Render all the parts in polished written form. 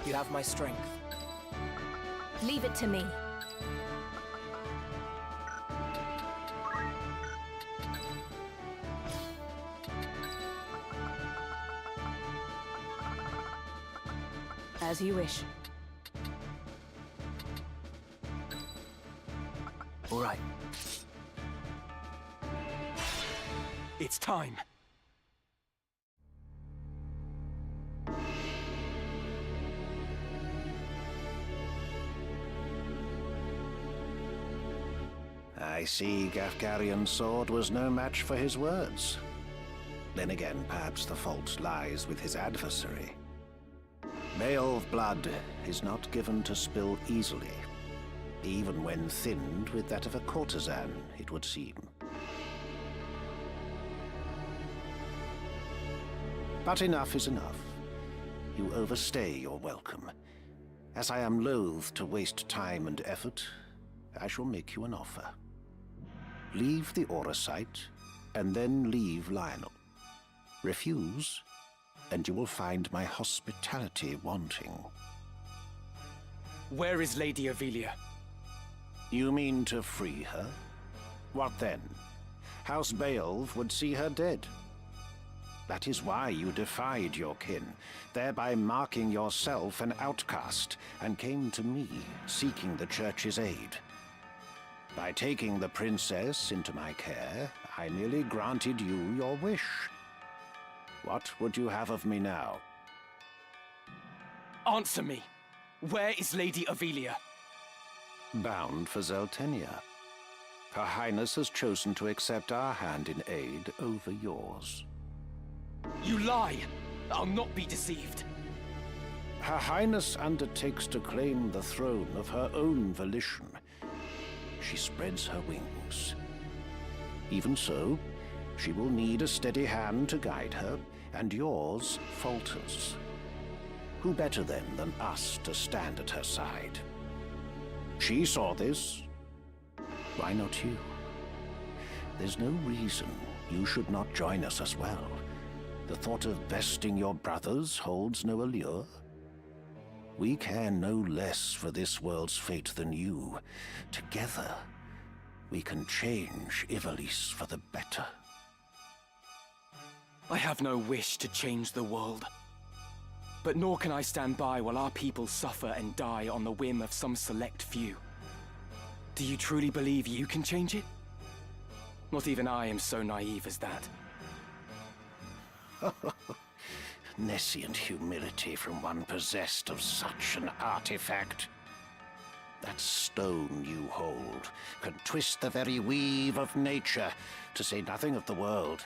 You have my strength. Leave it to me. As you wish. All right. It's time. I see Gafgarian's sword was no match for his words. Then again, perhaps the fault lies with his adversary. Beowulf blood is not given to spill easily, even when thinned with that of a courtesan, it would seem. But enough is enough. You overstay your welcome. As I am loath to waste time and effort, I shall make you an offer. Leave the Auracite, and then leave Lionel. Refuse, and you will find my hospitality wanting. Where is Lady Avelia? You mean to free her? What then? House Beowulf would see her dead. That is why you defied your kin, thereby marking yourself an outcast, and came to me, seeking the Church's aid. By taking the princess into my care, I merely granted you your wish. What would you have of me now? Answer me. Where is Lady Avelia? Bound for Zeltenia. Her Highness has chosen to accept our hand in aid over yours. You lie! I'll not be deceived. Her Highness undertakes to claim the throne of her own volition. She spreads her wings. Even so, she will need a steady hand to guide her, and yours falters. Who better then than us to stand at her side? She saw this. Why not you? There's no reason you should not join us as well. The thought of besting your brothers holds no allure. We care no less for this world's fate than you. Together, we can change Ivalice for the better. I have no wish to change the world. But nor can I stand by while our people suffer and die on the whim of some select few. Do you truly believe you can change it? Not even I am so naive as that. Nescient humility from one possessed of such an artifact. That stone you hold can twist the very weave of nature, to say nothing of the world.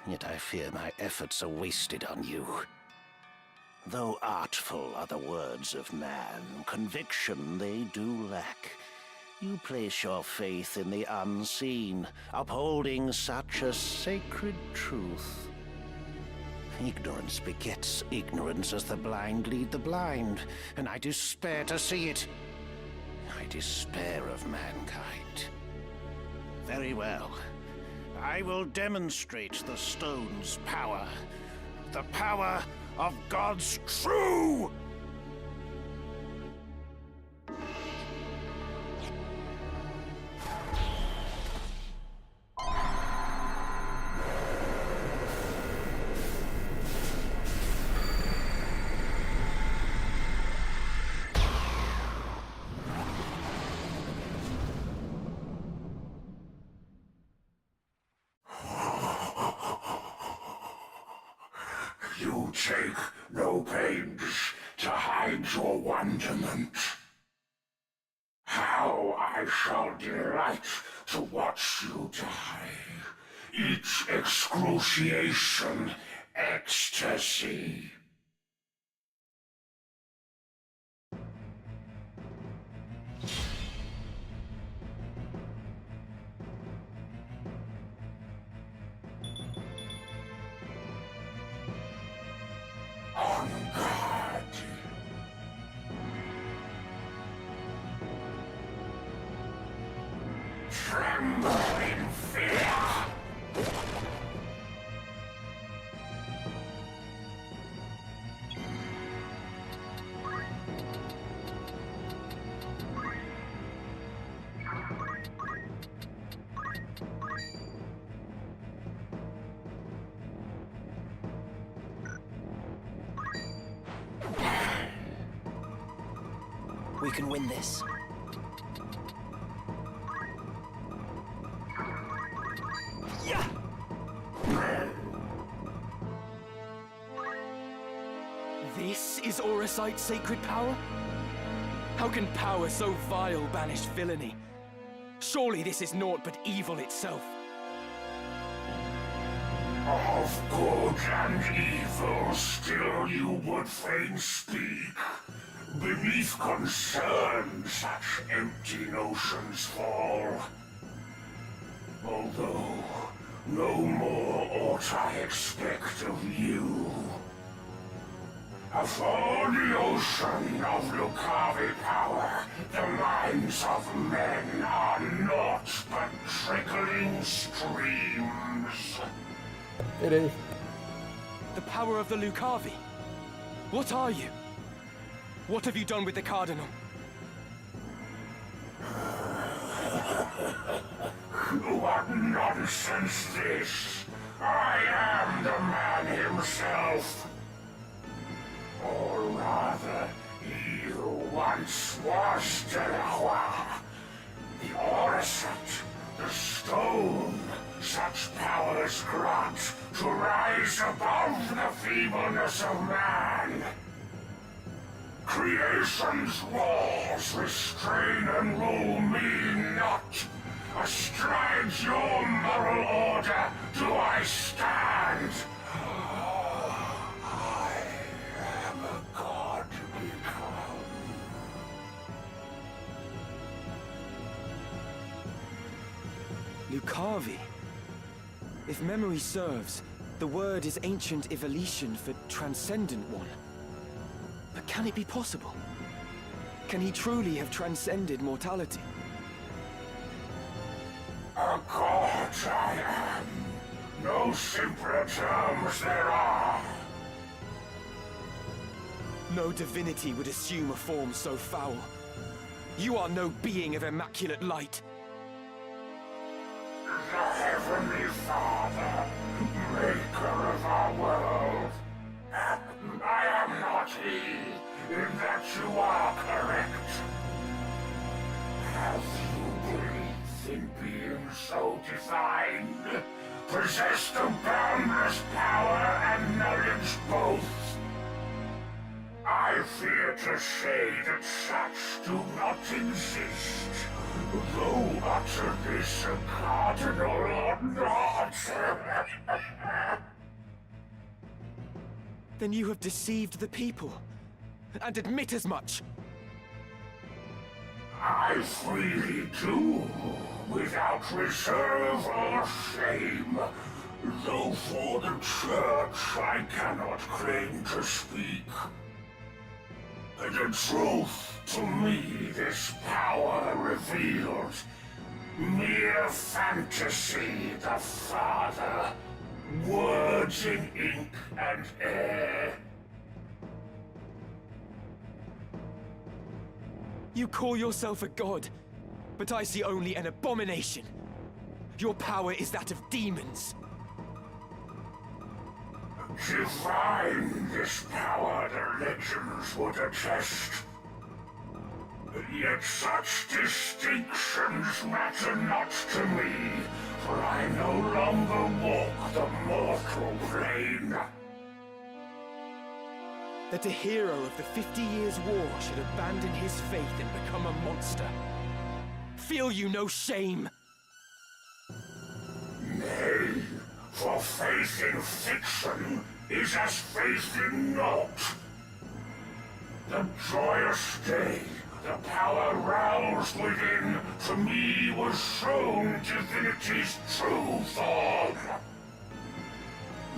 Yet I fear my efforts are wasted on you. Though artful are the words of man, conviction they do lack. You place your faith in the unseen, upholding such a sacred truth. Ignorance begets ignorance as the blind lead the blind, and I despair to see it. I despair of mankind. Very well. I will demonstrate the stone's power. The power of God's true! You take no pains to hide your wonderment. How I shall delight to watch you die. Each excruciation, ecstasy. On guard. Tremble in fear. We can win this. Yeah! This is Auracite's sacred power? How can power so vile banish villainy? Surely this is naught but evil itself. Of good and evil still you would fain speak. Beneath concern such empty notions fall. Although no more ought I expect of you. For the ocean of Lucavi power, the minds of men are naught but trickling streams. It is. The power of the Lucavi? What are you? What have you done with the Cardinal? What nonsense this! I am the man himself. Or rather, he who once was Delacroix. The Auracite, the stone, such powers grant to rise above the feebleness of man. Creation's laws restrain and rule me not. Astride your moral order do I stand. I am a god become. Lucavi? If memory serves, the word is ancient evolution for transcendent one. But can it be possible? Can he truly have transcended mortality? A god I am. No simpler terms there are. No divinity would assume a form so foul. You are no being of immaculate light. The Heavenly Father, maker of our world. I am not he, in that you are correct. Have you belief in being so divine? Possessed of boundless power and knowledge both? I fear to say that such do not exist, though utter this a cardinal or not. Then you have deceived the people, and admit as much. I freely do, without reserve or shame. Though for the Church I cannot claim to speak. The truth, to me, this power revealed. Mere fantasy, the Father. Words in ink and air. You call yourself a god, but I see only an abomination. Your power is that of demons. Divine this power, the legends would attest. Yet such distinctions matter not to me, for I no longer walk the mortal plane. That a hero of the 50 Years' War should abandon his faith and become a monster. Feel you no shame? Nay, for faith in fiction is as faith in naught. The joyous day, the power roused within, to me was shown divinity's true form.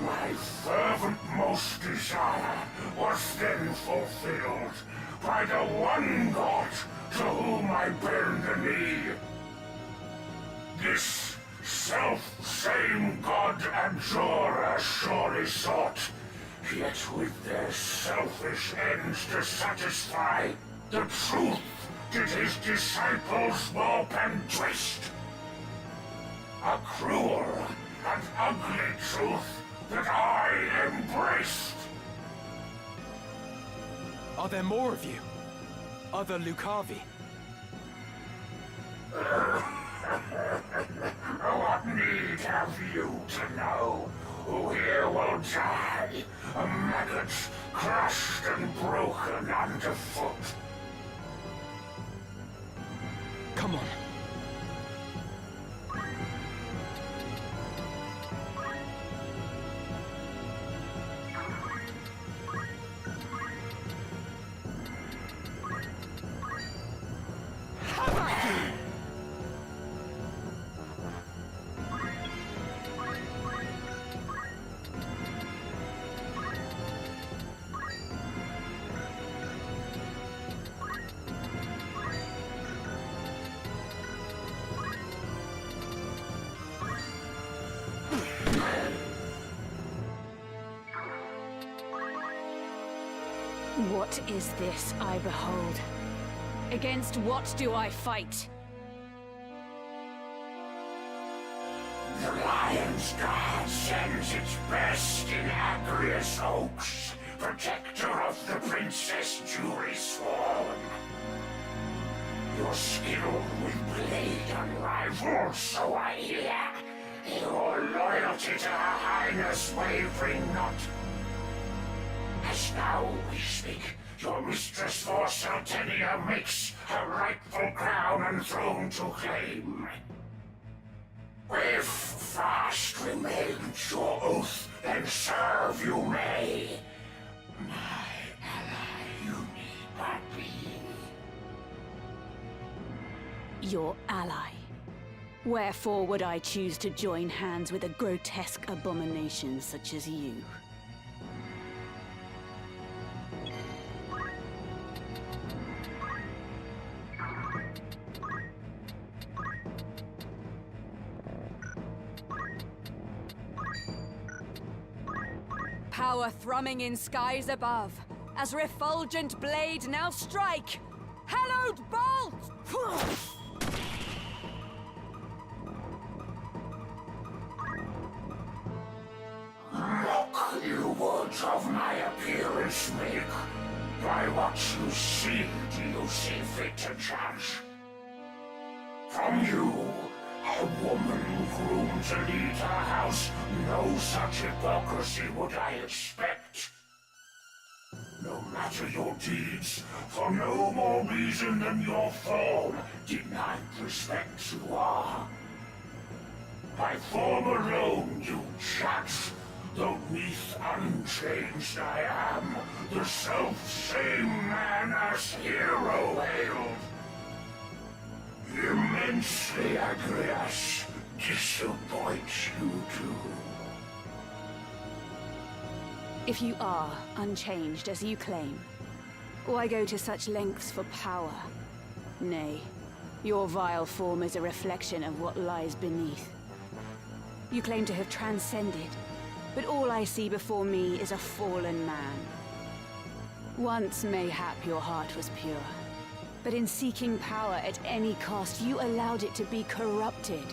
My fervent most desire was then fulfilled by the one God to whom I bend the knee. This self-same God Abjura surely sought, yet with their selfish ends to satisfy, the truth did his disciples warp and twist. A cruel and ugly truth that I embraced. Are there more of you? Other Lucavi? What need have you to know? Who here will die? A maggot crushed and broken underfoot. Come on. What is this I behold? Against what do I fight? The Lion's Guard sends its best in Agrius Oaks, protector of the Princess Jury Sworn. You're skilled with blade unrivaled, so I hear. Your loyalty to Her Highness wavering not. As now we speak, your mistress for Sartenia makes her rightful crown and throne to claim. If fast remains your oath, then serve you may. My ally you need but be. Your ally. Wherefore would I choose to join hands with a grotesque abomination such as you? Power thrumming in skies above, as refulgent blade now strike! Hallowed bolt! Mock you words of my appearance make. By what you see do you see fit to judge? From you, a woman groomed to lead her house, no such hypocrisy would I expect. No matter your deeds, for no more reason than your form, denied respect you are. By form alone you judge, though neath unchanged I am, the self-same man as hero hailed. Immensely, Agrias, disappoints you too. If you are unchanged as you claim, why go to such lengths for power? Nay, your vile form is a reflection of what lies beneath. You claim to have transcended, but all I see before me is a fallen man. Once, mayhap, your heart was pure. But in seeking power at any cost, you allowed it to be corrupted.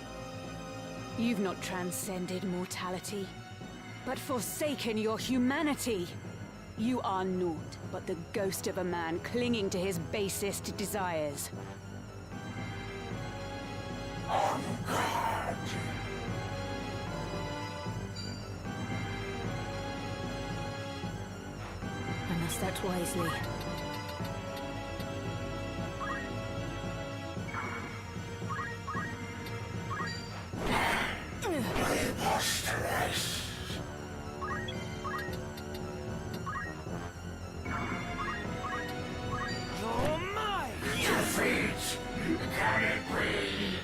You've not transcended mortality, but forsaken your humanity. You are naught but the ghost of a man clinging to his basest desires. On guard. I must act wisely. Preposterous. Oh my! Defeat! Can it be?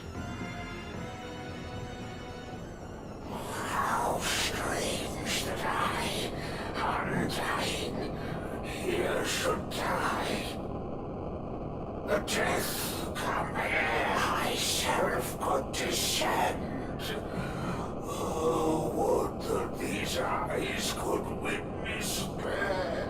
How strange that I, undying, here should die. The death come ere High Seraph could descend. Oh, would that these eyes could witness death.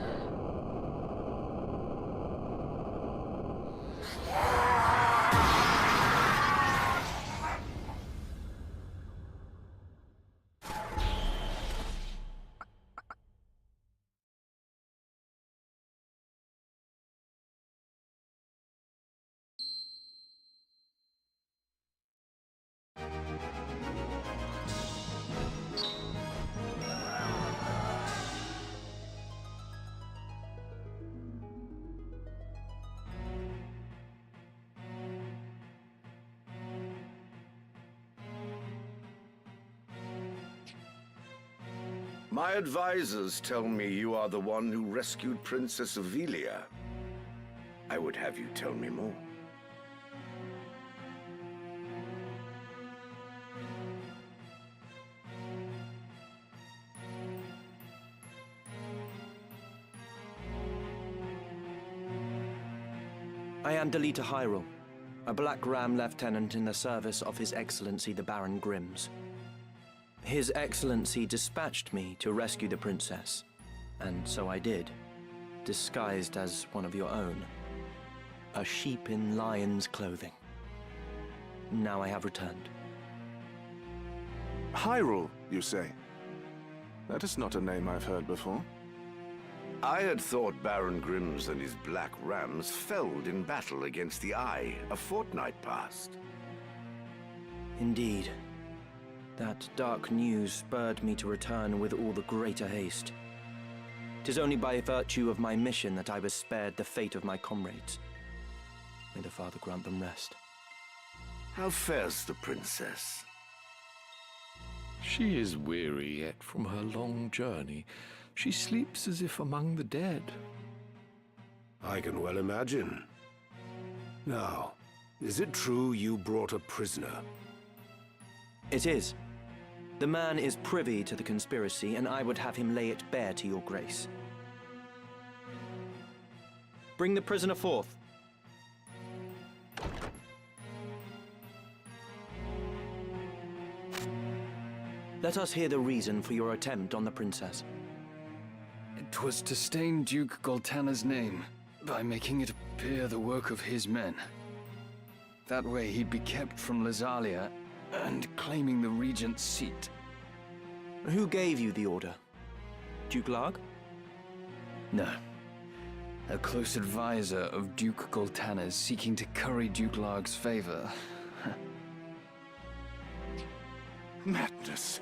My advisors tell me you are the one who rescued Princess Ovelia. I would have you tell me more. I am Delita Hyrule, a Black Ram lieutenant in the service of His Excellency the Baron Grimms. His Excellency dispatched me to rescue the princess, and so I did, disguised as one of your own. A sheep in lion's clothing. Now I have returned. Hyrule, you say? That is not a name I've heard before. I had thought Baron Grimms and his Black Rams felled in battle against the Eye a fortnight past. Indeed. That dark news spurred me to return with all the greater haste. 'Tis only by virtue of my mission that I was spared the fate of my comrades. May the Father grant them rest. How fares the princess? She is weary yet from her long journey. She sleeps as if among the dead. I can well imagine. Now, is it true you brought a prisoner? It is. The man is privy to the conspiracy, and I would have him lay it bare to your grace. Bring the prisoner forth. Let us hear the reason for your attempt on the princess. 'Twas to stain Duke Goltana's name by making it appear the work of his men. That way he'd be kept from Lazalia and claiming the regent's seat. Who gave you the order? Duke Larg? No. A close advisor of Duke Goltana's seeking to curry Duke Larg's favor. Madness!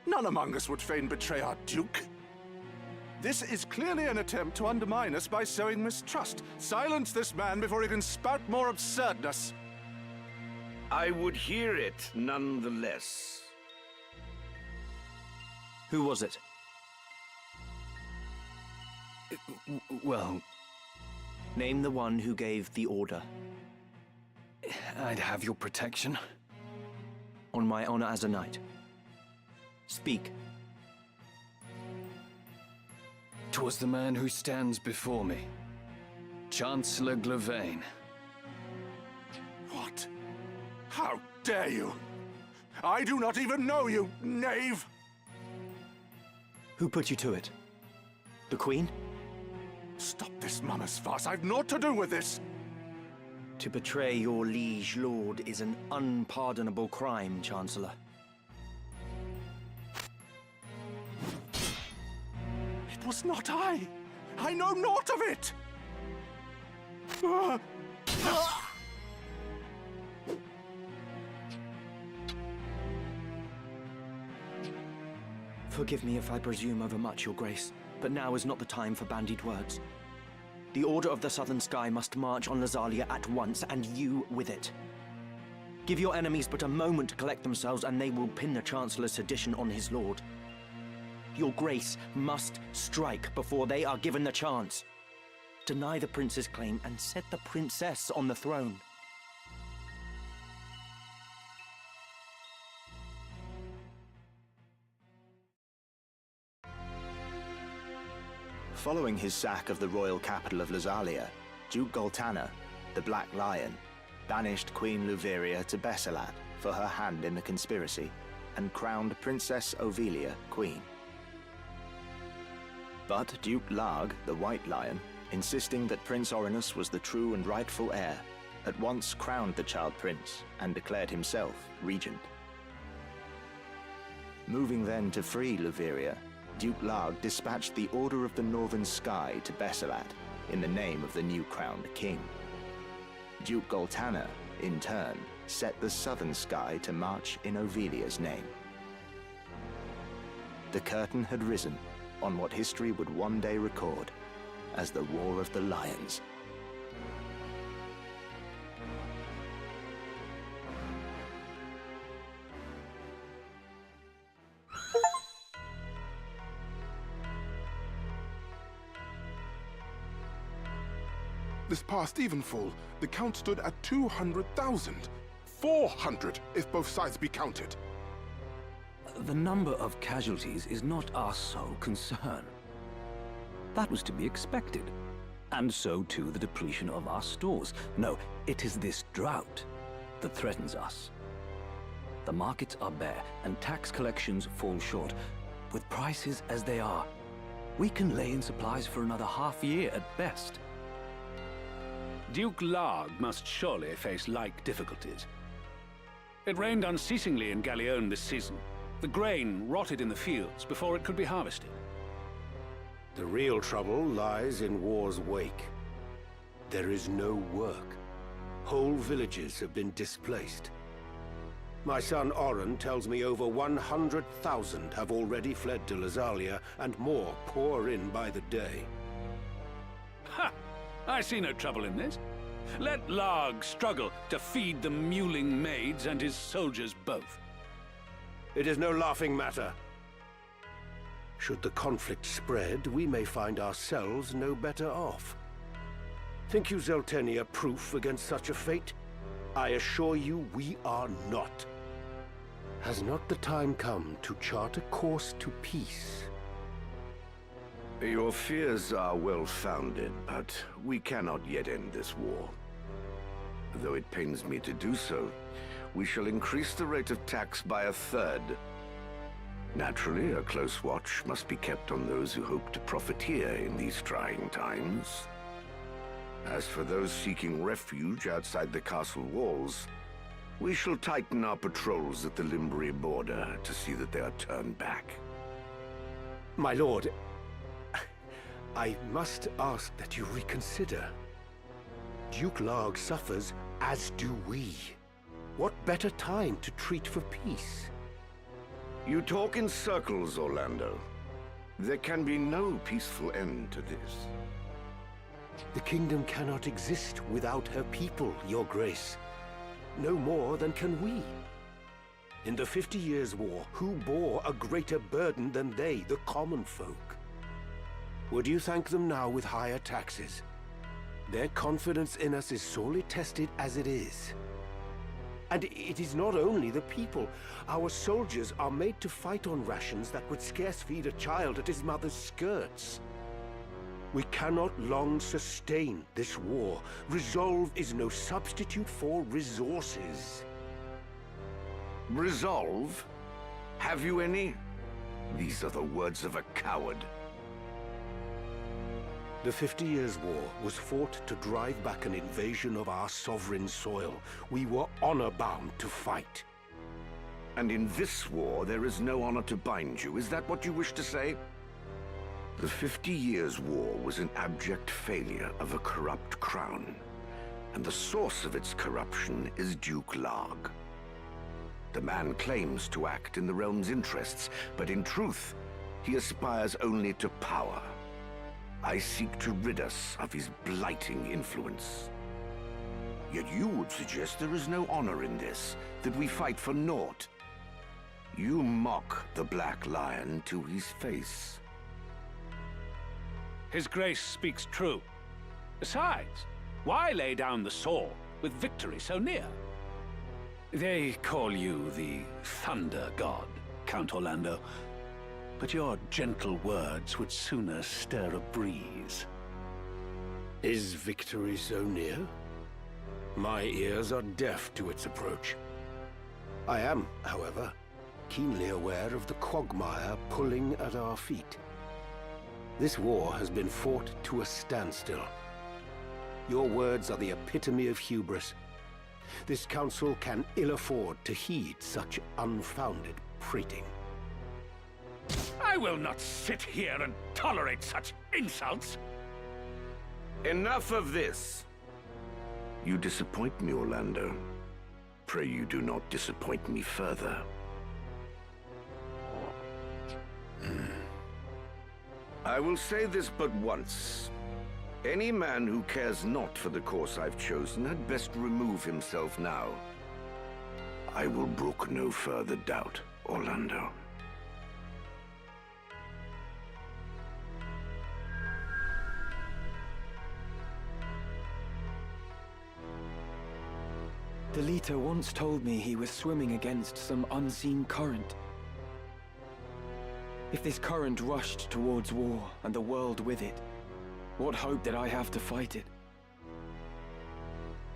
None among us would fain betray our Duke. This is clearly an attempt to undermine us by sowing mistrust. Silence this man before he can spout more absurdness. I would hear it nonetheless. Who was it? Well, Name the one who gave the order. I'd have your protection. On my honor as a knight. Speak. 'Twas the man who stands before me. Chancellor Glavain. What? How dare you? I do not even know you, knave! Who put you to it? The Queen? Stop this mummer's farce. I've naught to do with this. To betray your liege lord is an unpardonable crime, Chancellor. It was not I. I know naught of it. Forgive me if I presume overmuch, Your Grace, but now is not the time for bandied words. The Order of the Southern Sky must march on Lazalia at once, and you with it. Give your enemies but a moment to collect themselves, and they will pin the Chancellor's sedition on his lord. Your Grace must strike before they are given the chance. Deny the prince's claim and set the princess on the throne. Following his sack of the royal capital of Lazalia, Duke Goltana, the Black Lion, banished Queen Luveria to Besselat for her hand in the conspiracy and crowned Princess Ovelia queen. But Duke Larg, the White Lion, insisting that Prince Orinus was the true and rightful heir, at once crowned the child prince and declared himself regent. Moving then to free Luveria, Duke Larg dispatched the Order of the Northern Sky to Besselat in the name of the new crowned king. Duke Goltana, in turn, set the Southern Sky to march in Ovelia's name. The curtain had risen on what history would one day record as the War of the Lions. This past evenfall, the count stood at 200,000. 400 if both sides be counted. The number of casualties is not our sole concern. That was to be expected. And so too the depletion of our stores. No, it is this drought that threatens us. The markets are bare, and tax collections fall short. With prices as they are, we can lay in supplies for another half-year at best. Duke Larg must surely face like difficulties. It rained unceasingly in Galleon this season. The grain rotted in the fields before it could be harvested. The real trouble lies in war's wake. There is no work. Whole villages have been displaced. My son Oren tells me over 100,000 have already fled to Lazalia, and more pour in by the day. Ha! I see no trouble in this. Let Larg struggle to feed the mewling maids and his soldiers both. It is no laughing matter. Should the conflict spread, we may find ourselves no better off. Think you Zeltenia proof against such a fate? I assure you we are not. Has not the time come to chart a course to peace? Your fears are well-founded, but we cannot yet end this war. Though it pains me to do so, we shall increase the rate of tax by 1/3. Naturally, a close watch must be kept on those who hope to profiteer in these trying times. As for those seeking refuge outside the castle walls, we shall tighten our patrols at the Limbri border to see that they are turned back. My lord, I must ask that you reconsider. Duke Larg suffers, as do we. What better time to treat for peace? You talk in circles, Orlando. There can be no peaceful end to this. The kingdom cannot exist without her people, Your Grace. No more than can we. In the 50 Years' War, who bore a greater burden than they, the common folk? Would you thank them now with higher taxes? Their confidence in us is sorely tested as it is. And it is not only the people. Our soldiers are made to fight on rations that would scarce feed a child at his mother's skirts. We cannot long sustain this war. Resolve is no substitute for resources. Resolve? Have you any? These are the words of a coward. The 50 Years' War was fought to drive back an invasion of our sovereign soil. We were honor-bound to fight. And in this war, there is no honor to bind you. Is that what you wish to say? The 50 Years' War was an abject failure of a corrupt crown. And the source of its corruption is Duke Larg. The man claims to act in the realm's interests, but in truth, he aspires only to power. I seek to rid us of his blighting influence. Yet you would suggest there is no honor in this, that we fight for naught. You mock the Black Lion to his face. His Grace speaks true. Besides, why lay down the sword with victory so near? They call you the Thunder God, Count Orlando. But your gentle words would sooner stir a breeze. Is victory so near? My ears are deaf to its approach. I am, however, keenly aware of the quagmire pulling at our feet. This war has been fought to a standstill. Your words are the epitome of hubris. This council can ill afford to heed such unfounded prating. I will not sit here and tolerate such insults! Enough of this! You disappoint me, Orlando. Pray you do not disappoint me further. I will say this but once. Any man who cares not for the course I've chosen had best remove himself now. I will brook no further doubt, Orlando. Delita once told me he was swimming against some unseen current. If this current rushed towards war, and the world with it, what hope did I have to fight it?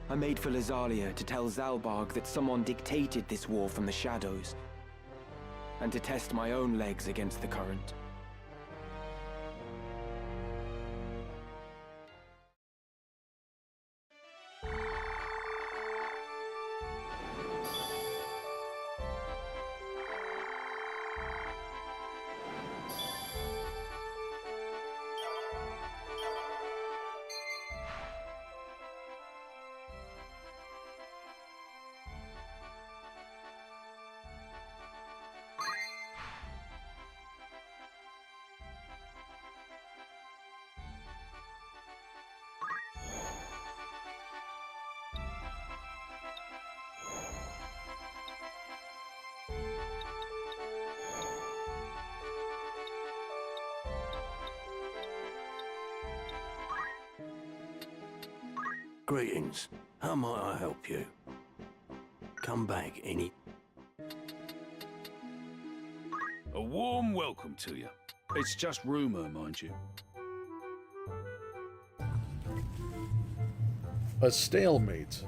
I made for Lazalia to tell Zalbarg that someone dictated this war from the shadows, and to test my own legs against the current. Greetings. How might I help you? Come back any... A warm welcome to you. It's just rumor, mind you. A stalemate.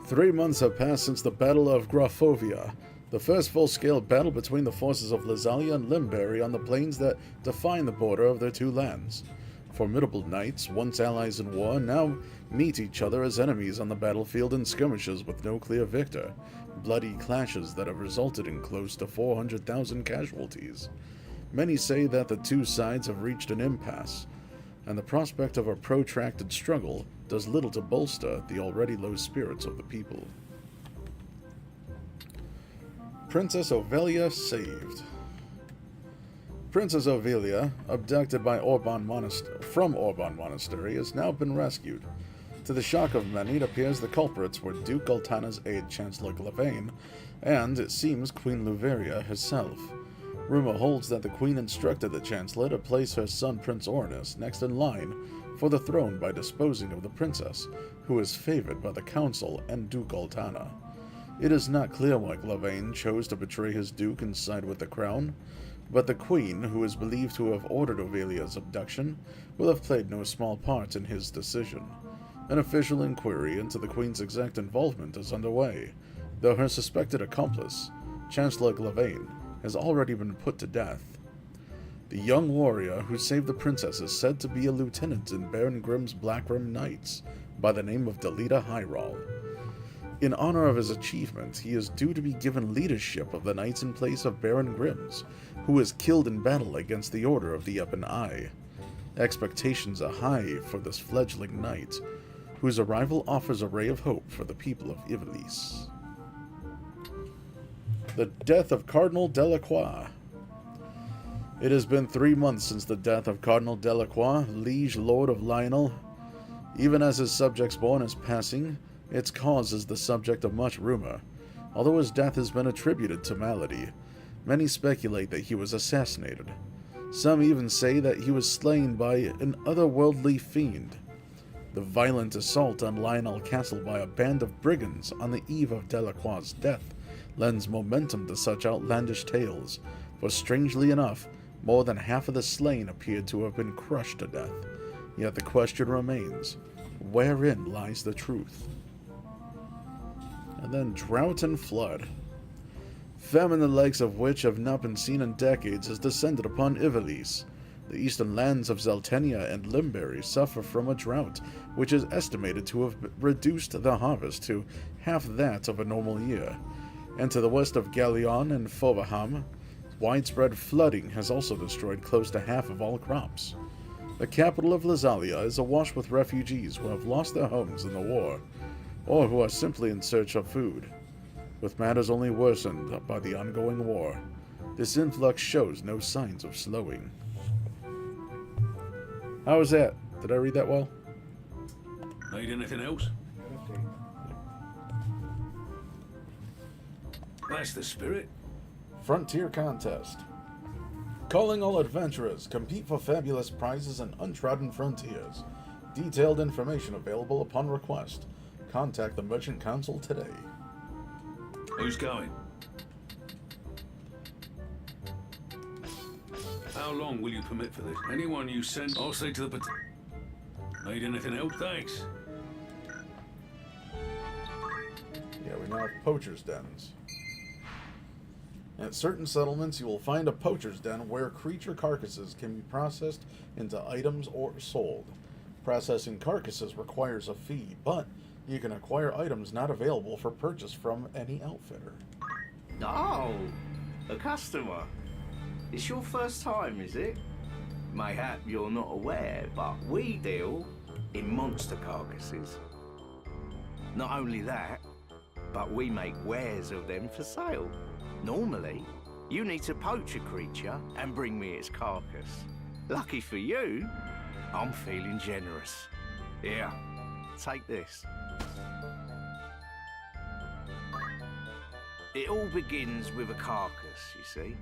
3 months have passed since the Battle of Grafovia, the first full-scale battle between the forces of Lazalia and Limberry on the plains that define the border of their two lands. Formidable knights, once allies in war, now meet each other as enemies on the battlefield in skirmishes with no clear victor, bloody clashes that have resulted in close to 400,000 casualties. Many say that the two sides have reached an impasse, and the prospect of a protracted struggle does little to bolster the already low spirits of the people. Princess Ovelia saved. Princess Ovelia, abducted by from Orban Monastery, has now been rescued. To the shock of many, it appears the culprits were Duke Gultana's aide Chancellor Glavain, and, it seems, Queen Luveria herself. Rumor holds that the Queen instructed the Chancellor to place her son Prince Ornis next in line for the throne by disposing of the princess, who is favored by the Council and Duke Gultana. It is not clear why Glavain chose to betray his duke and side with the crown, but the Queen, who is believed to have ordered Ovelia's abduction, will have played no small part in his decision. An official inquiry into the Queen's exact involvement is underway, though her suspected accomplice, Chancellor Glavain, has already been put to death. The young warrior who saved the princess is said to be a lieutenant in Baron Grimm's Blackrim Knights, by the name of Delita Hyrule. In honor of his achievement, he is due to be given leadership of the knights in place of Baron Grimm's, who was killed in battle against the Order of the Ebon Eye. Expectations are high for this fledgling knight, whose arrival offers a ray of hope for the people of Ivalice. The death of Cardinal Delacroix. It has been 3 months since the death of Cardinal Delacroix, liege lord of Lionel. Even as his subjects mourn his passing, its cause is the subject of much rumor. Although his death has been attributed to malady, many speculate that he was assassinated. Some even say that he was slain by an otherworldly fiend. The violent assault on Lionel Castle by a band of brigands on the eve of Delacroix's death lends momentum to such outlandish tales, for strangely enough, more than half of the slain appeared to have been crushed to death. Yet the question remains, wherein lies the truth? And then drought and flood. Famine the likes of which have not been seen in decades has descended upon Ivalice. The eastern lands of Zeltenia and Limberry suffer from a drought, which is estimated to have reduced the harvest to half that of a normal year. And to the west of Galleon and Fovaham, widespread flooding has also destroyed close to half of all crops. The capital of Lazalia is awash with refugees who have lost their homes in the war, or who are simply in search of food. With matters only worsened by the ongoing war, this influx shows no signs of slowing. How was that? Did I read that well? Need anything else? That's the spirit. Frontier Contest. Calling all adventurers, compete for fabulous prizes and untrodden frontiers. Detailed information available upon request. contact the Merchant Council today. Who's going? How long will you permit for this? Anyone you send, I'll say to the Need anything else? Thanks. Yeah, we now have poachers' dens. At certain settlements, you will find a poacher's den where creature carcasses can be processed into items or sold. Processing carcasses requires a fee, but you can acquire items not available for purchase from any outfitter. Oh, a customer. It's your first time, is it? Mayhap you're not aware, but we deal in monster carcasses. Not only that, but we make wares of them for sale. Normally, you need to poach a creature and bring me its carcass. Lucky for you, I'm feeling generous. Here, take this. It all begins with a carcass, you see.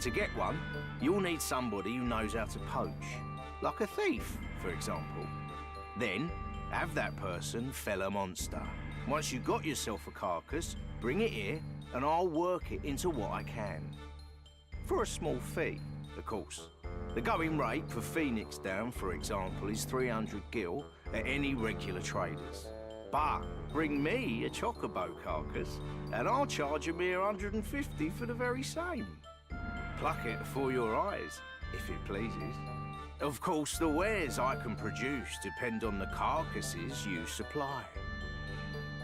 To get one, you'll need somebody who knows how to poach, like a thief, for example. Then, have that person fell a monster. Once you've got yourself a carcass, bring it here, and I'll work it into what I can. For a small fee, of course. The going rate for Phoenix Down, for example, is 300 gil at any regular traders. But bring me a chocobo carcass, and I'll charge a mere 150 for the very same. Pluck it before your eyes, if it pleases. Of course, the wares I can produce depend on the carcasses you supply.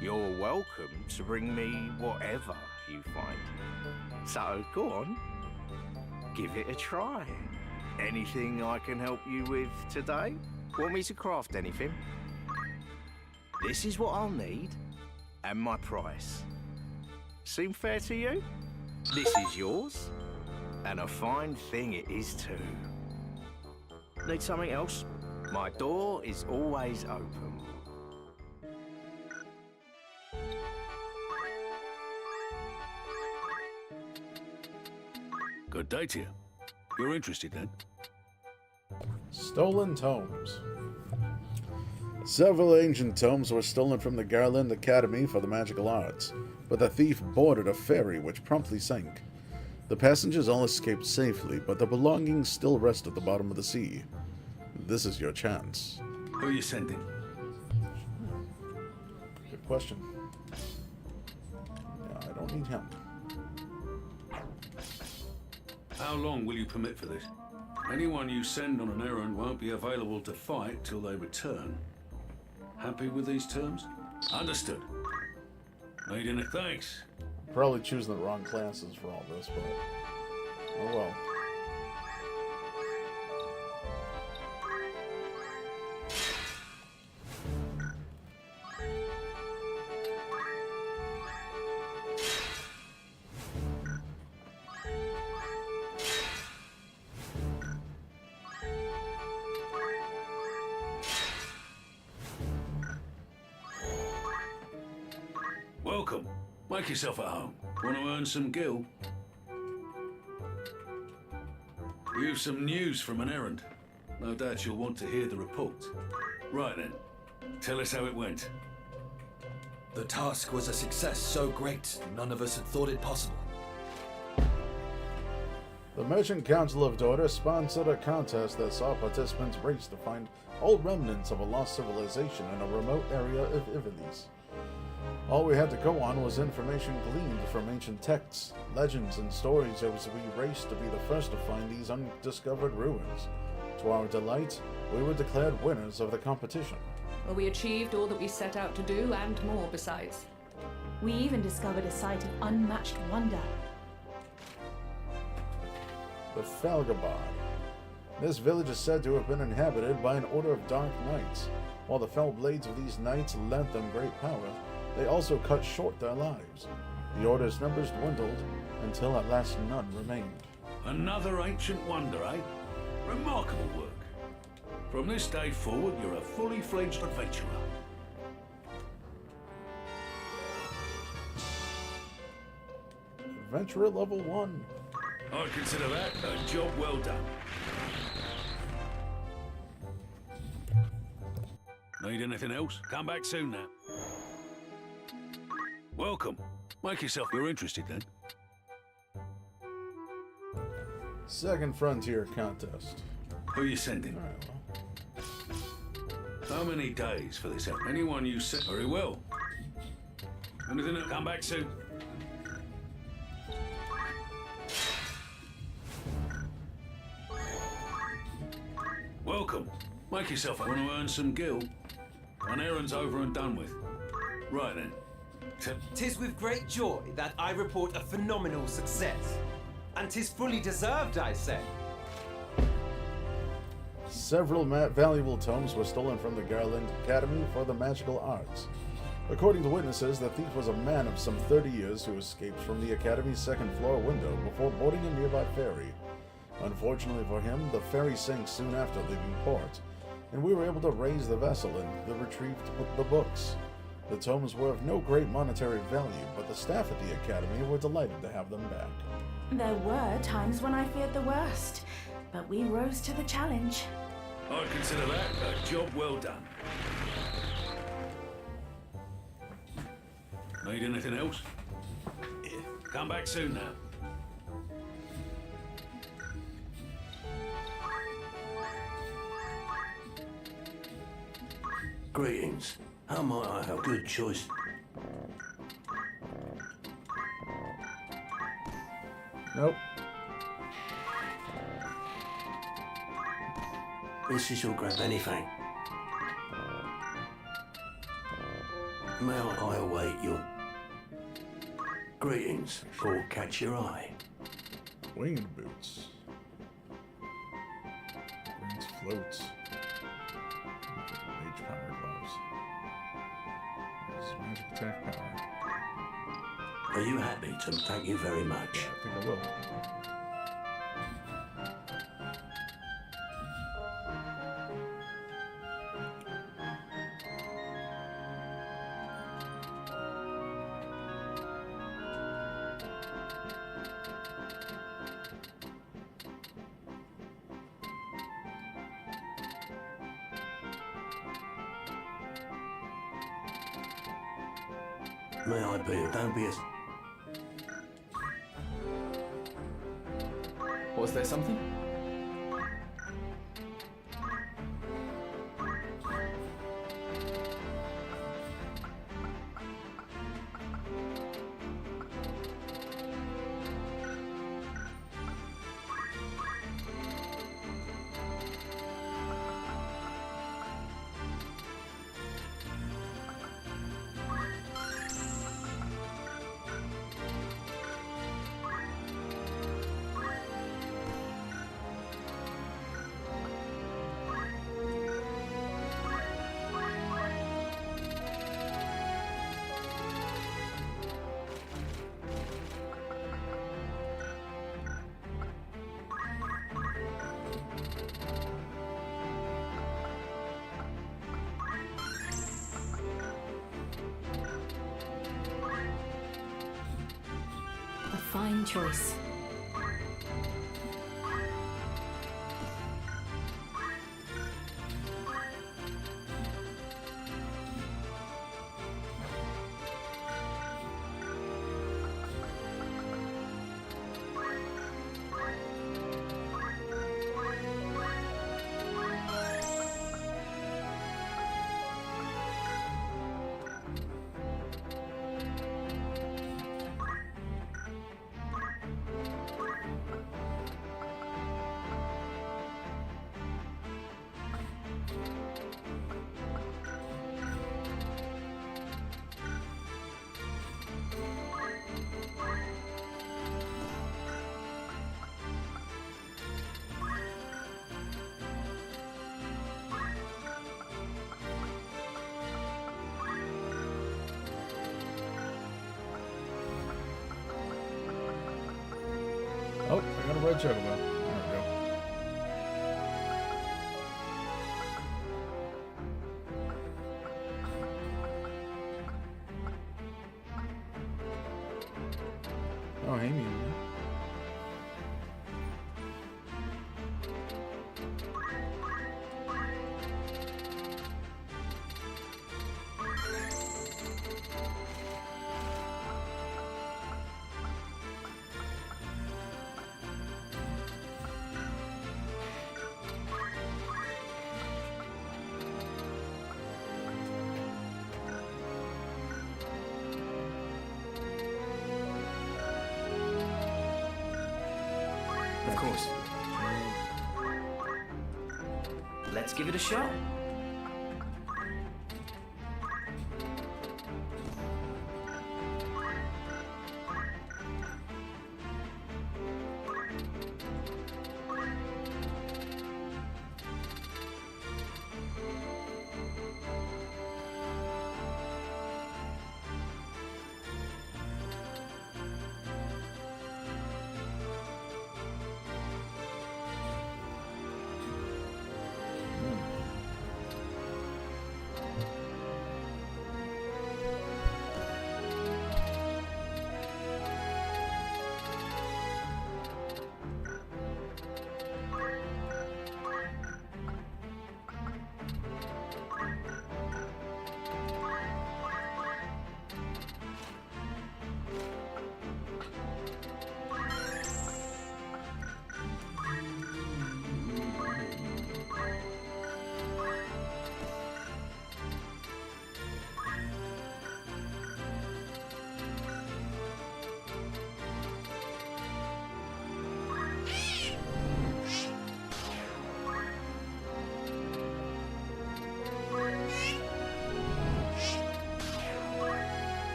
You're welcome to bring me whatever you find. So, go on. Give it a try. Anything I can help you with today? Want me to craft anything? This is what I'll need, and my price. Seem fair to you? This is yours, and a fine thing it is too. Need something else? My door is always open. Good day to you. You're interested then? Stolen tomes. Several ancient tomes were stolen from the Garland Academy for the Magical Arts, but the thief boarded a ferry which promptly sank. The passengers all escaped safely, but the belongings still rest at the bottom of the sea. This is your chance. Who are you sending? Good question. I don't need him. How long will you permit for this? Anyone you send on an errand won't be available to fight till they return. Happy with these terms? Understood. Need any thanks? Probably choosing the wrong classes for all this, but oh well. Welcome. Make yourself at home. Want to earn some gil? You've some news from an errand. No doubt you'll want to hear the report. Right then. Tell us how it went. The task was a success so great, none of us had thought it possible. The Merchant Council of Dorda sponsored a contest that saw participants race to find all remnants of a lost civilization in a remote area of Ivalice. All we had to go on was information gleaned from ancient texts, legends, and stories as we raced to be the first to find these undiscovered ruins. To our delight, we were declared winners of the competition. Well, we achieved all that we set out to do, and more besides. We even discovered a site of unmatched wonder. The Felgabad. This village is said to have been inhabited by an order of dark knights. While the fell blades of these knights lent them great power, they also cut short their lives. The order's numbers dwindled until at last none remained. Another ancient wonder, eh? Remarkable work. From this day forward, you're a fully fledged adventurer. Adventurer level 1. I consider that a job well done. Need anything else? Come back soon now. Welcome. Make yourself... You're interested then? Second Frontier contest. Who are you sending? All right, well. How many days for this? Anyone you send? Very well. Anything else? Come back soon. Welcome. Make yourself... Want to earn some gil? An errand's over and done with. Right then. 'Tis with great joy that I report a phenomenal success. And 'tis fully deserved, I say. Several valuable tomes were stolen from the Garland Academy for the Magical Arts. According to witnesses, the thief was a man of some 30 years who escaped from the Academy's second-floor window before boarding a nearby ferry. Unfortunately for him, the ferry sank soon after leaving port, and we were able to raise the vessel and retrieve the books. The tomes were of no great monetary value, but the staff at the Academy were delighted to have them back. There were times when I feared the worst, but we rose to the challenge. I'd consider that a job well done. Need anything else? Come back soon now. Greetings. How might I help? Good choice. Nope. Mrs. will grab anything. May I await your greetings or catch your eye? Winged boots. Grants floats. Mage power gloves. There's magic attack power. Are you happy, Tim? Thank you very much. Yeah, I think I will. May I be? Don't be a... Was there something? A fine choice. Oh, I got a red chocobo. There we go. Oh, hey, me. let's give it a shot.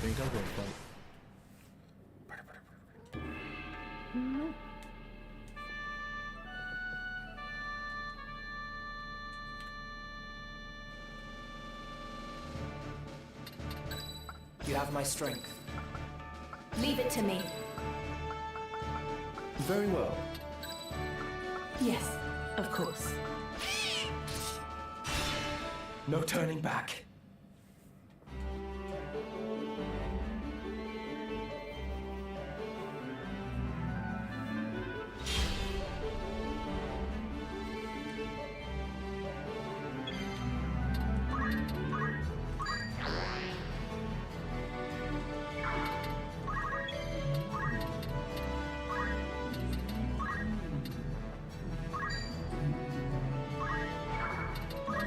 think I'll go fight. You have my strength. Leave it to me. Very well. Yes, of course. No turning back.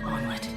Onward.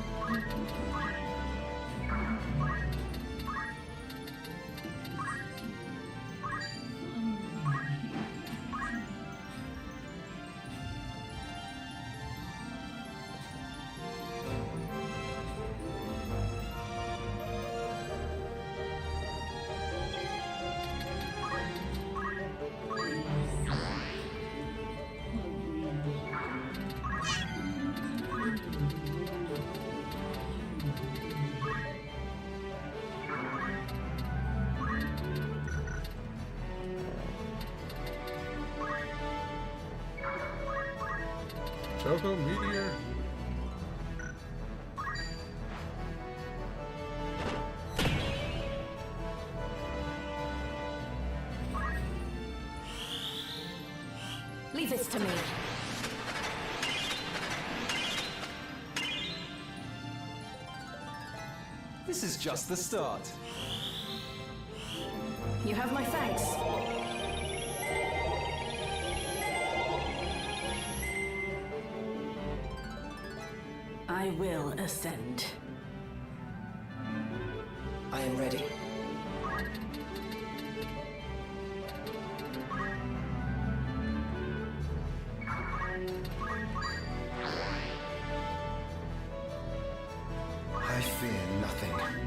Choco Meteor. Leave this to me. This is just the start. You have my thanks. I will ascend. I am ready. I fear nothing.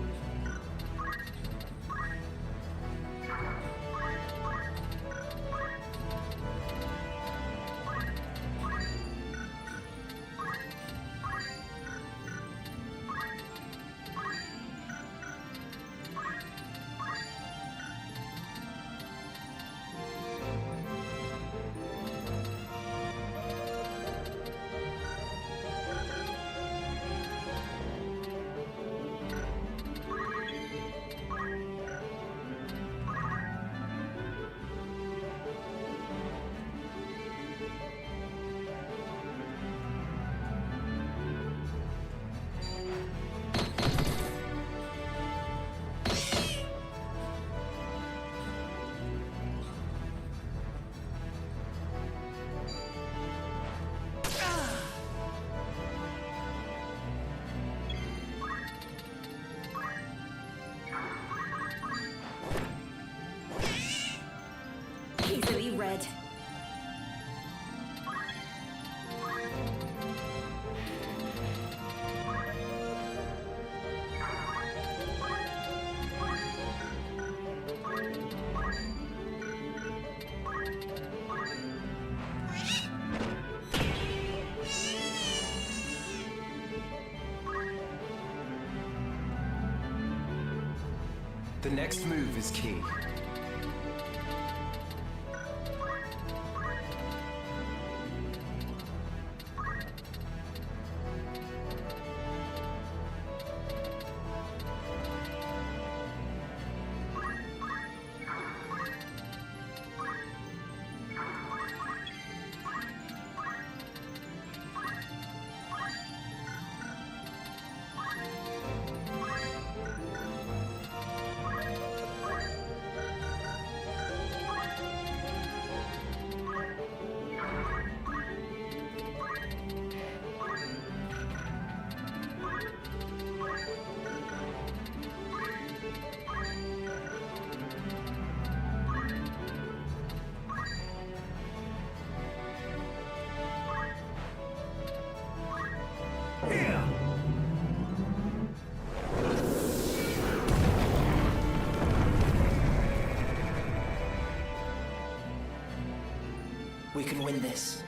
The next move is key. We can win this.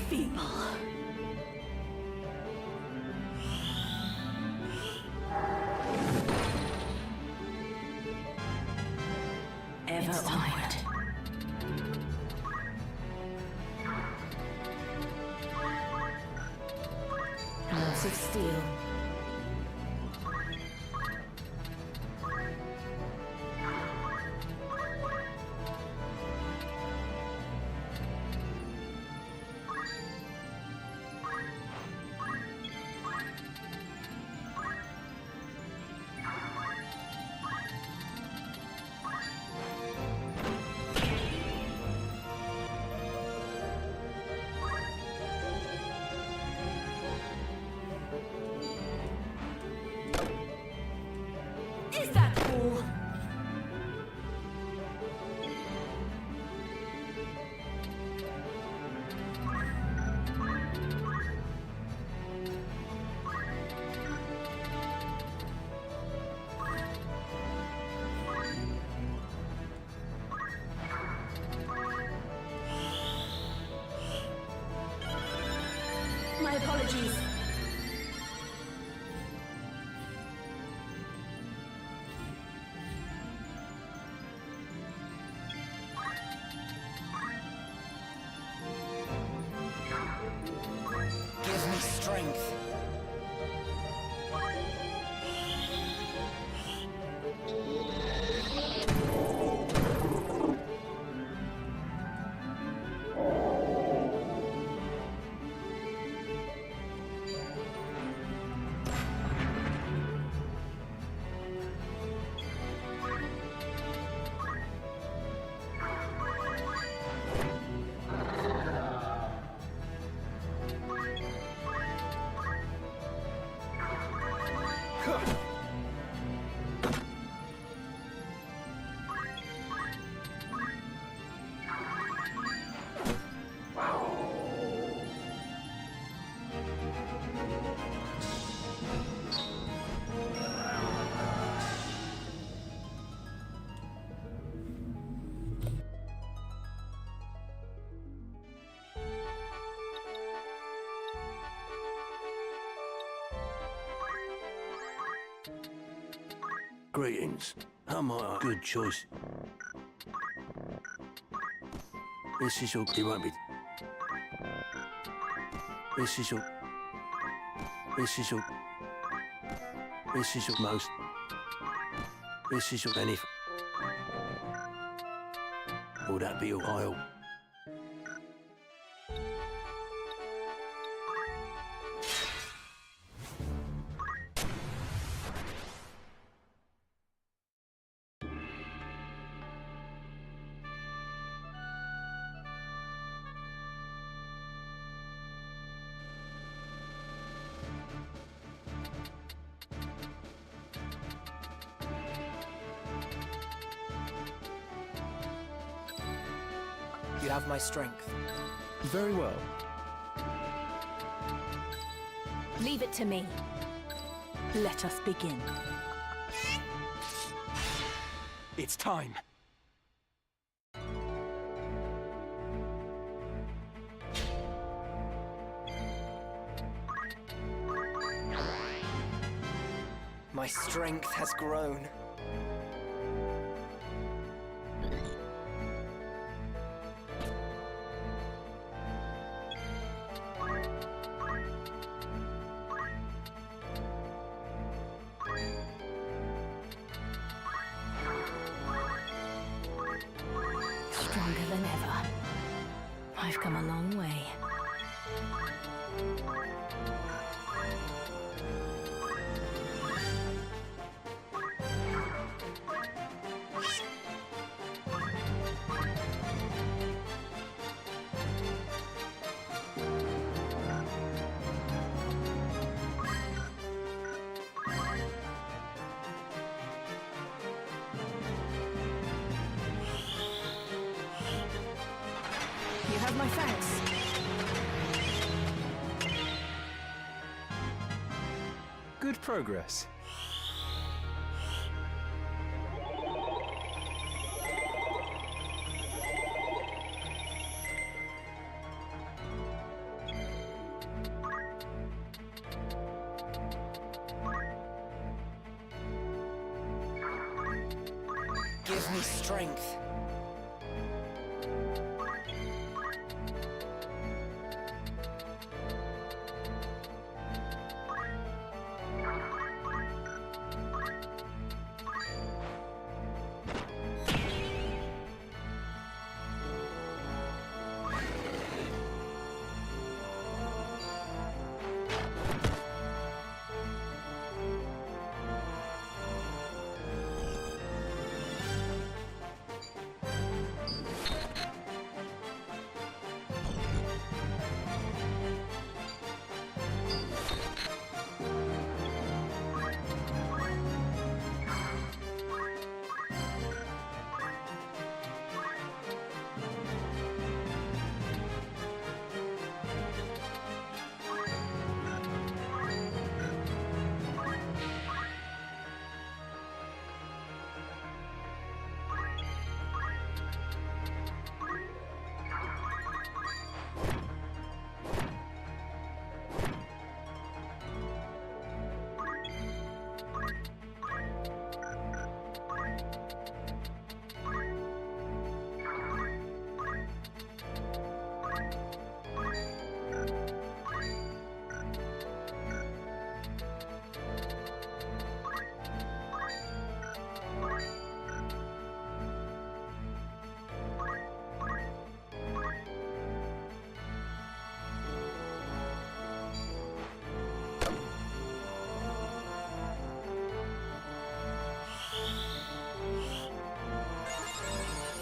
Feeble. Ever onward. Lords of Steel. Is that all? My apologies. Give me strength. Greetings. How am I? Good choice. This is your... It won't be... This is your... This is your... This is your most... This is your benefit. Will that be your aisle? You have my strength. Very well. Leave it to me. Let us begin. It's time. My strength has grown. Stronger than ever. I've come a long way. You have my thanks. Good progress. Give me strength.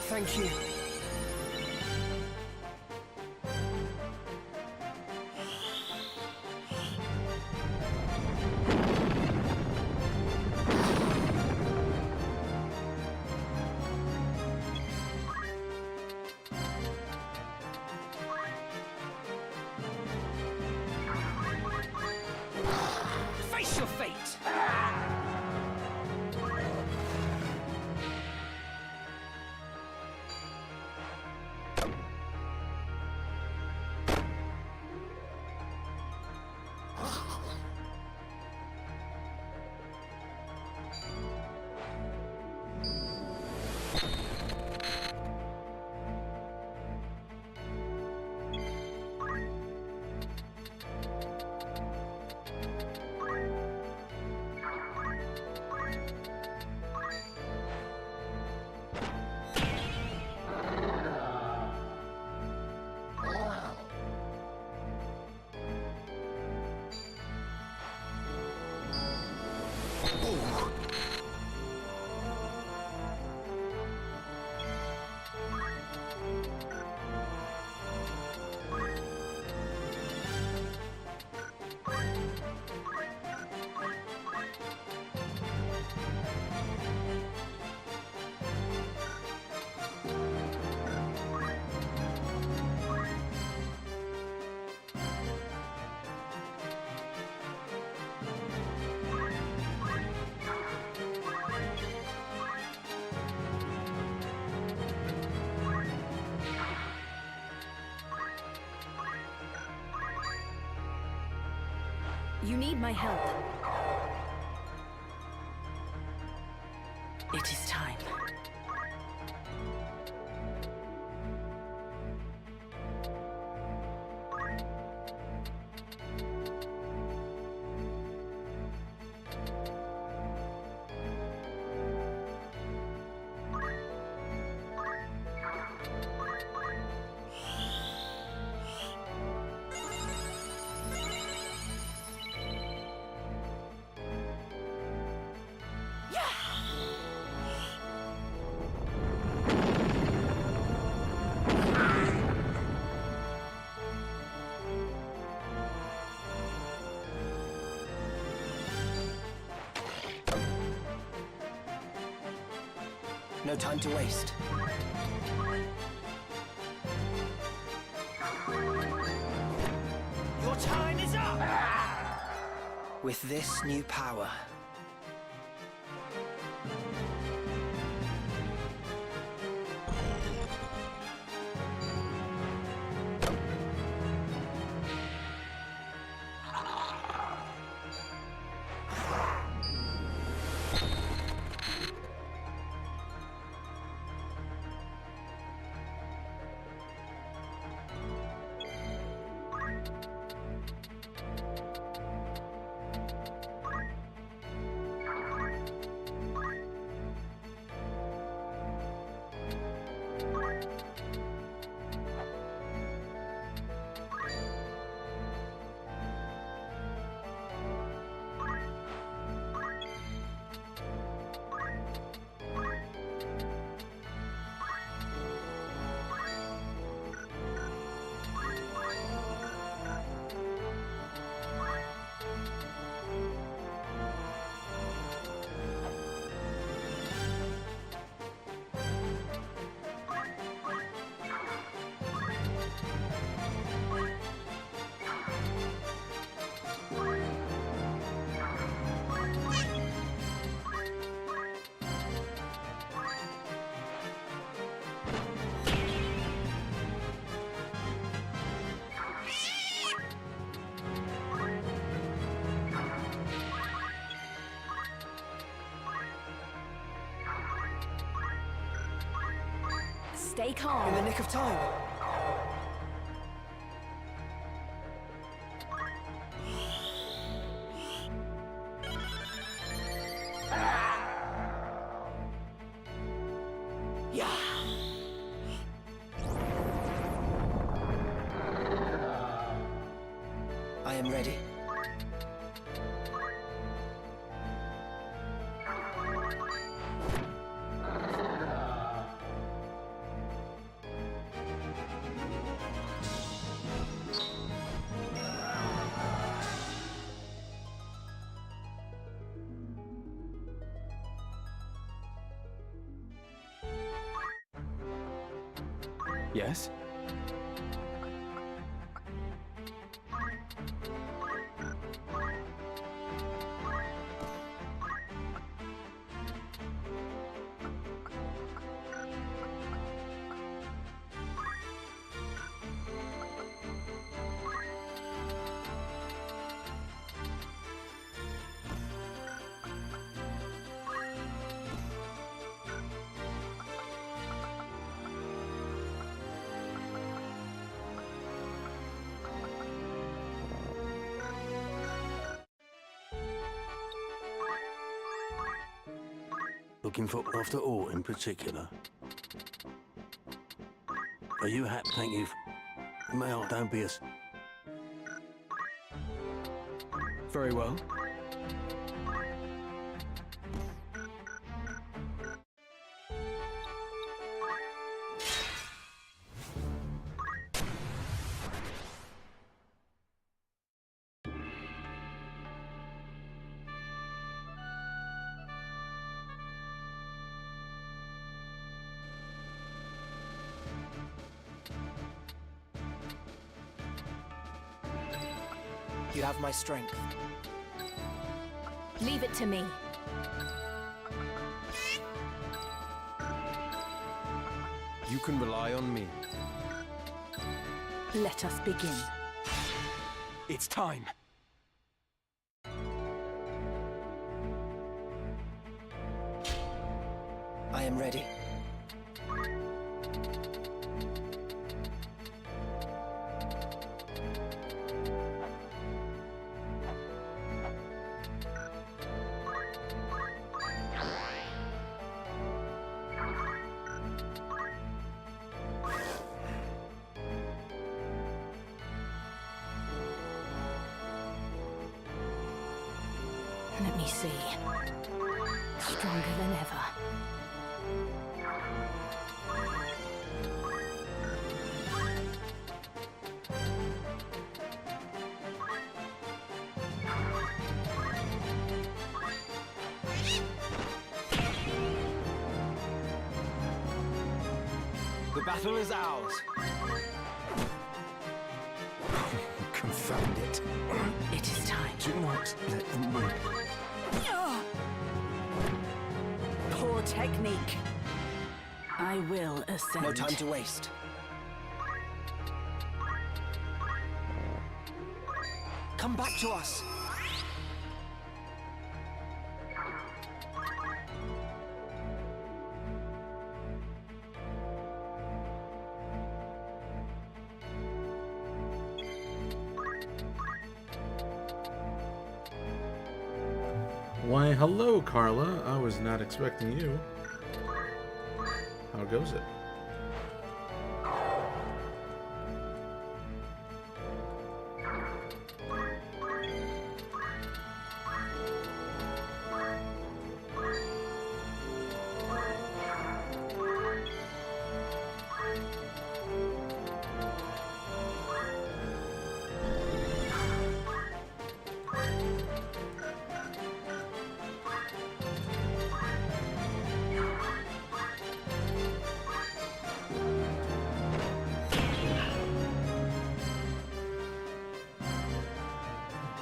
Thank you. Face your fate! You need my help. It is time. No time to waste. Your time is up! With this new power, Stay calm. in the nick of time. Yeah. I am ready. Yes? Looking for after all in particular? Are you happy? Thank you. Male, don't be a... Very well. You have my strength. Leave it to me. You can rely on me. Let us begin. It's time. I am ready. Let me see. Stronger than ever. The battle is ours. Confound it. It is time. Do not let them win. Poor technique. I will ascend. No time to waste. Come back to us. Why, hello, Carla. I was not expecting you. How goes it?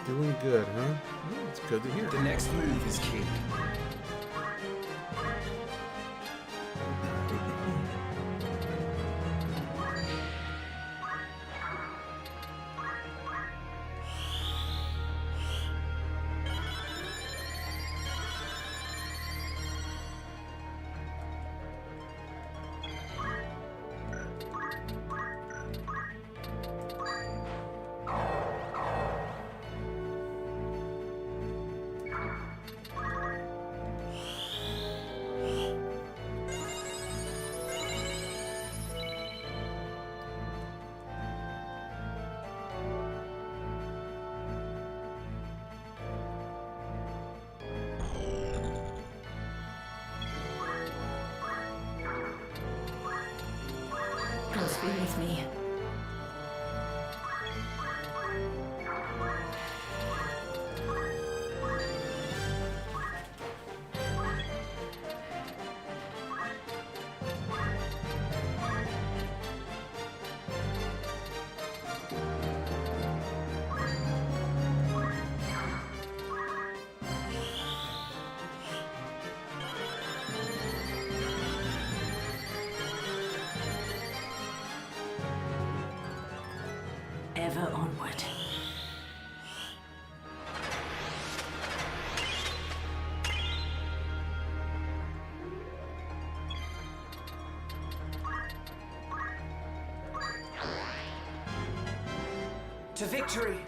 Doing good, huh? Well, it's good to hear. The next move is key. Please be with me. Ever onward. To victory!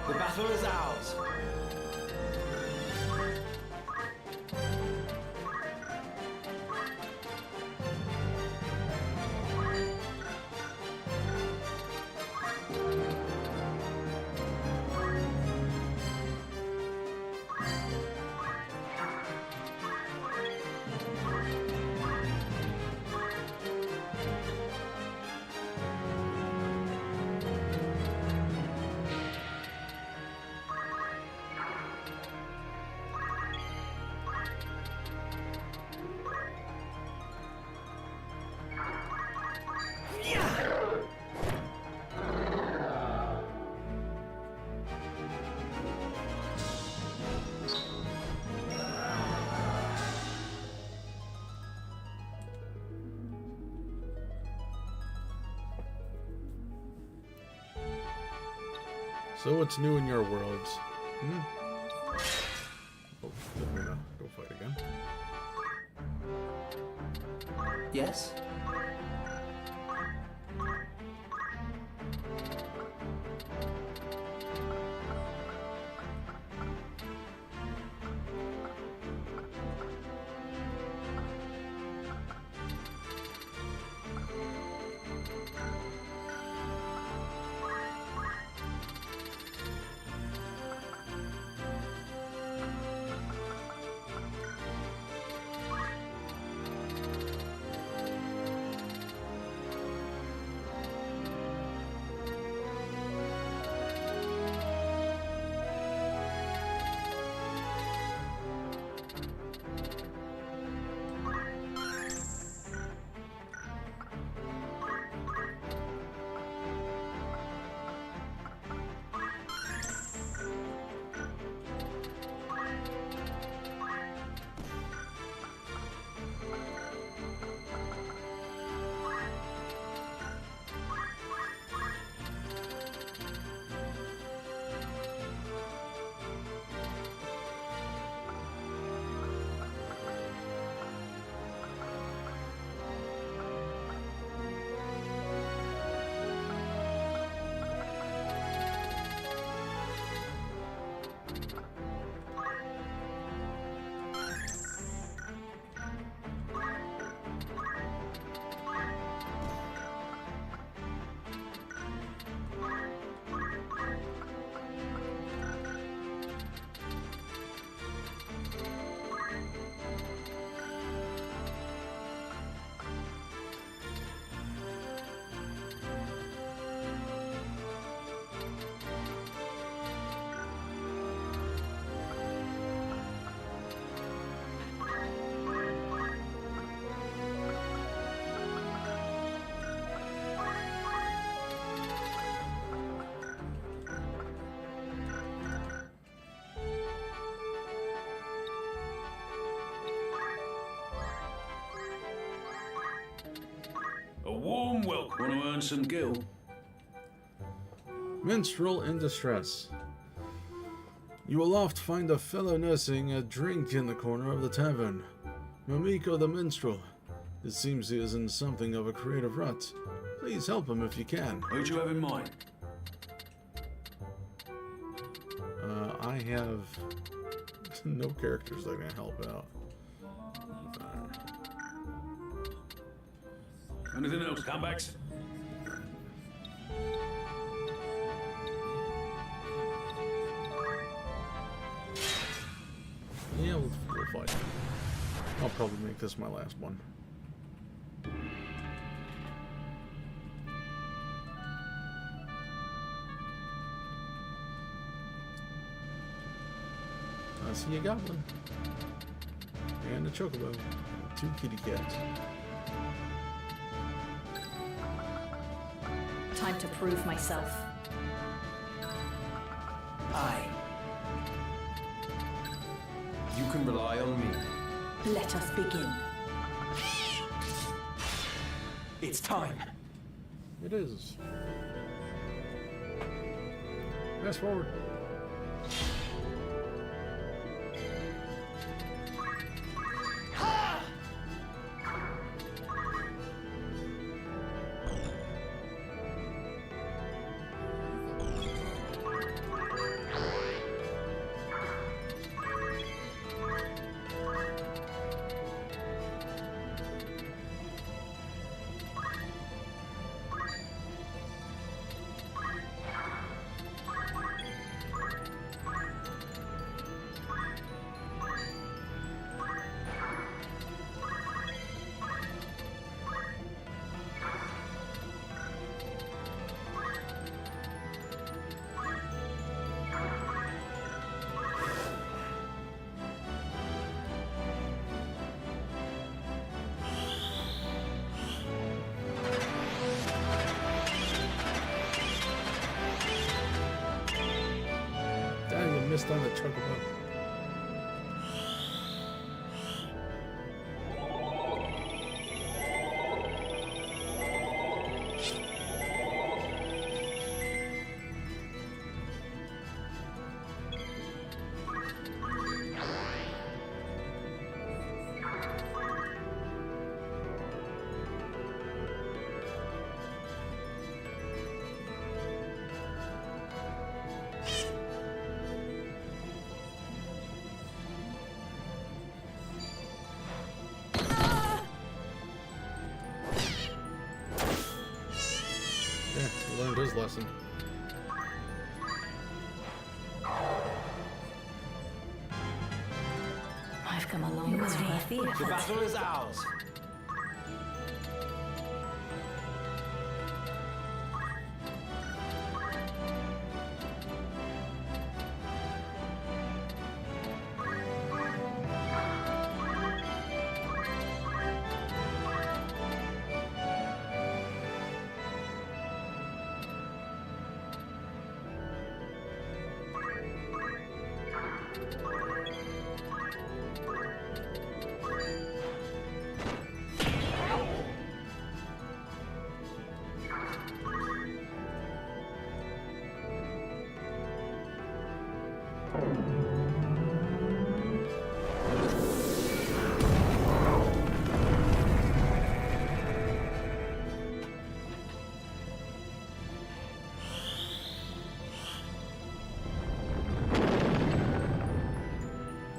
The battle is ours. So what's new in your worlds? Hmm? Oh, then we're gonna go fight again. Yes? A warm welcome. Want to earn some gil? Minstrel in distress. You will oft find a fellow nursing a drink in the corner of the tavern. Mamiko the minstrel. It seems he is in something of a creative rut. Please help him if you can. Who do you have in mind? I have no characters that can help out. Anything else? Comebacks? Yeah, we'll fight. I'll probably make this my last one. I see a goblin. And a chocobo. 2 kitty cats. Time to prove myself. Aye. You can rely on me. Let us begin. It's time. It is. Fast forward. Missed on the chocobo. learned his lesson. I've come a long way. The battle is ours.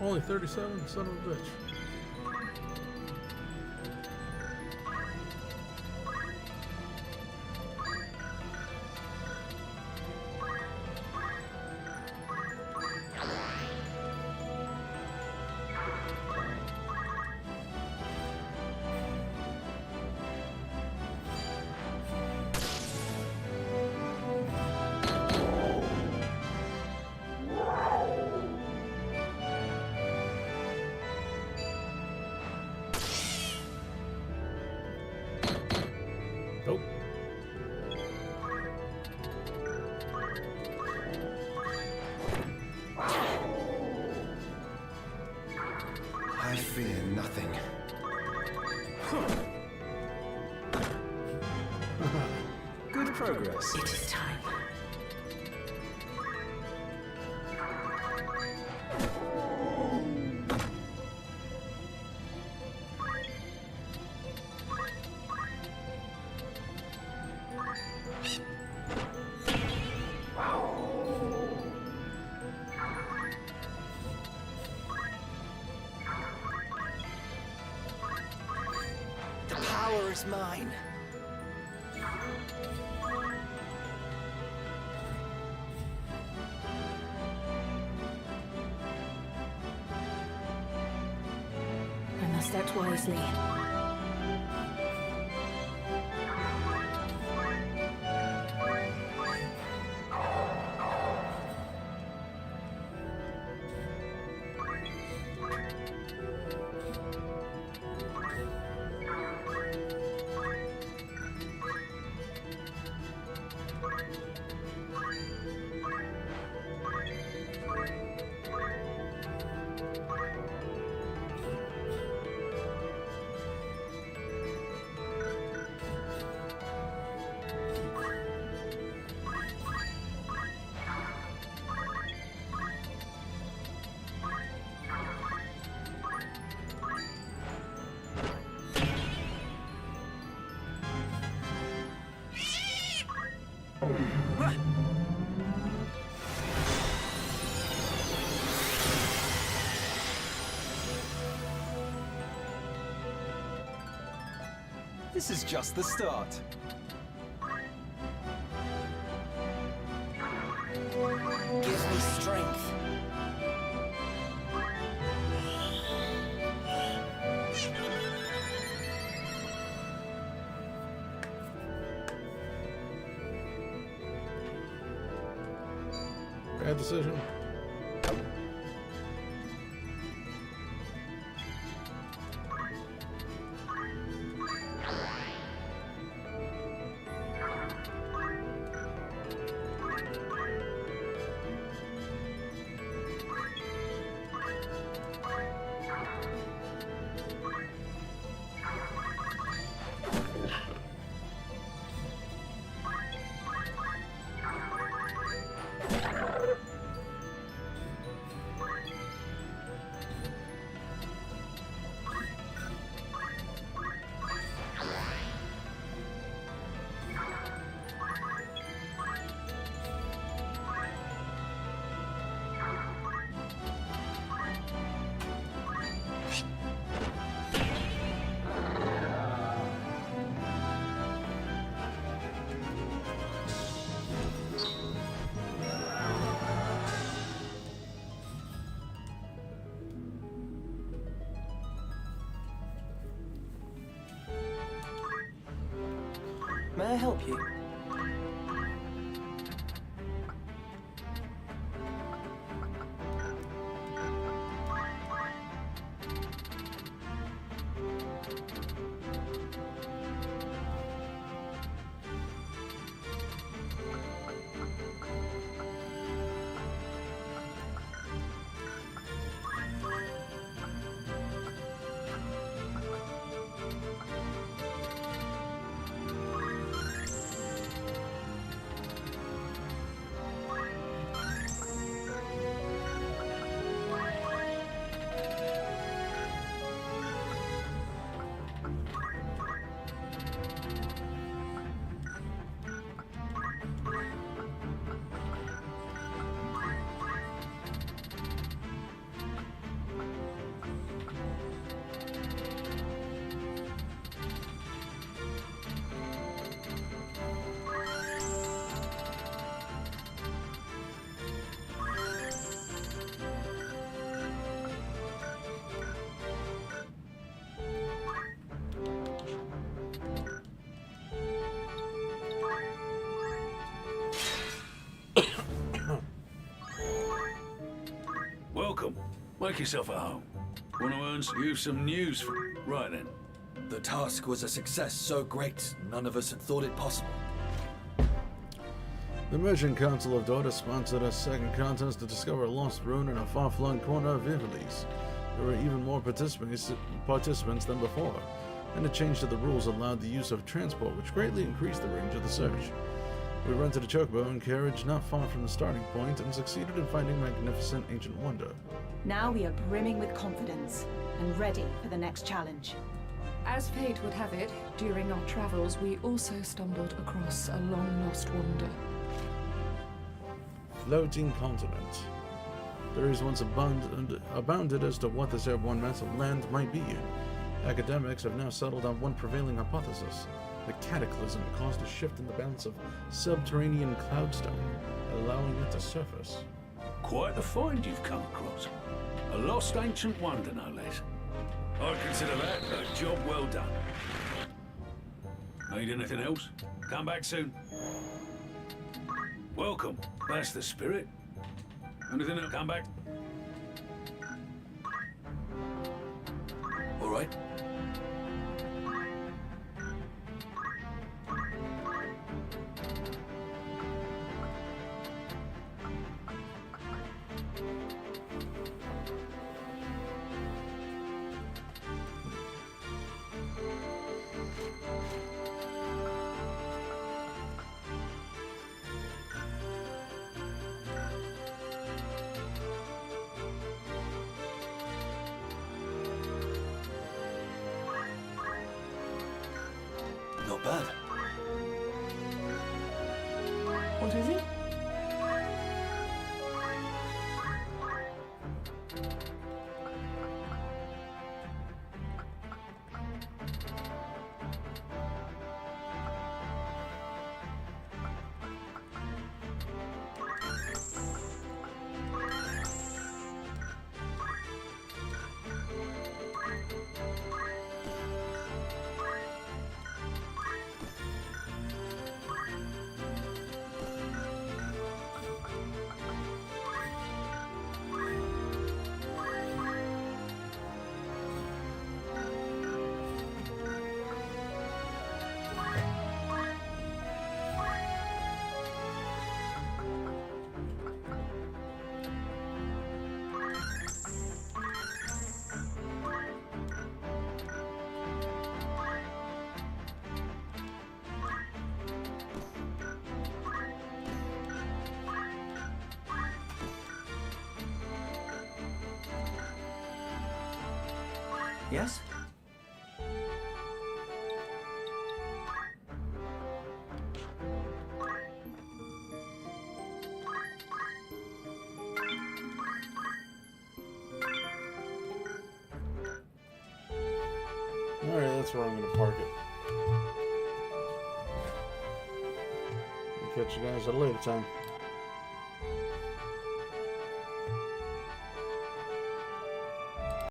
Only 37, son of a bitch. Nope. I fear nothing. Good progress. It is time. The power is mine. I must act wisely. This is just the start. Gives me strength. Bad decision. May I help you? Welcome. Make yourself at home. Want to earn you some news for... Right then. The task was a success so great, none of us had thought it possible. The Merchant Council of Dota sponsored a second contest to discover a lost ruin in a far-flung corner of Ivalice. There were even more participants than before, and a change to the rules allowed the use of transport, which greatly increased the range of the search. We rented a chocobo and carriage not far from the starting point and succeeded in finding magnificent ancient wonder. Now we are brimming with confidence and ready for the next challenge. As fate would have it, during our travels we also stumbled across a long-lost wonder. Floating continent. Theories once abounded as to what this airborne mass of land might be. Academics have now settled on one prevailing hypothesis. The cataclysm caused a shift in the balance of subterranean cloudstone, allowing it to surface. Quite the find you've come across. A lost ancient wonder, no less. I consider that a job well done. Need anything else? Come back soon. Welcome. That's the spirit. Anything else? Come back. All right. Not bad. What is it? Yes? Alright, that's where I'm going to park it. I'll catch you guys at a later time.